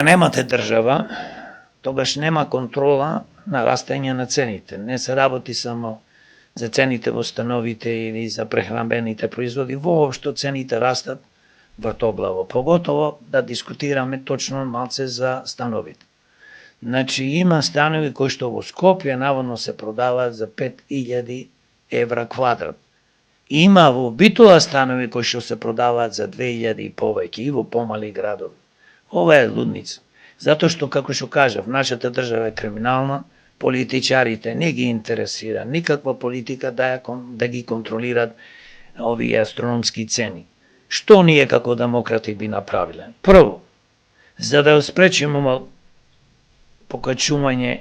Немате држава, тогаш нема контрола на растење на цените. Не се работи само за цените во становите или за прехранбените производи, воопшто цените растат вртоглаво. Поготово да дискутираме точно малце за становите. Значи има станови кои што во Скопје наводно се продаваат за 5000 евра квадрат. Има во Битола станови кои што се продаваат за 2000 и повеќе и во помали градови. Ова е лудница. Затоа што, како што кажав, нашата држава е криминална, политичарите не ги интересира никаква политика да ги контролират овие астрономски цени. Што ние како демократи би направиле? Прво, за да спречиме покачување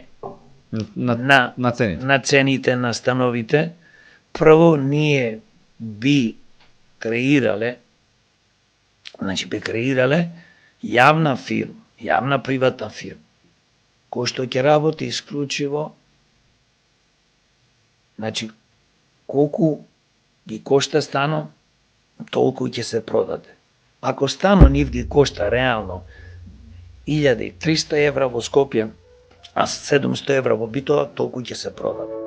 на цените на становите, прво ние би креирале јавна фирма, јавна приватна фирма, кој што ќе работи исклучиво, значи, колку ги кошта станот, толку ќе се продаде. Ако станот нив ги кошта реално 1300 евра во Скопје, а 700 евра во Битола, толку ќе се продаде.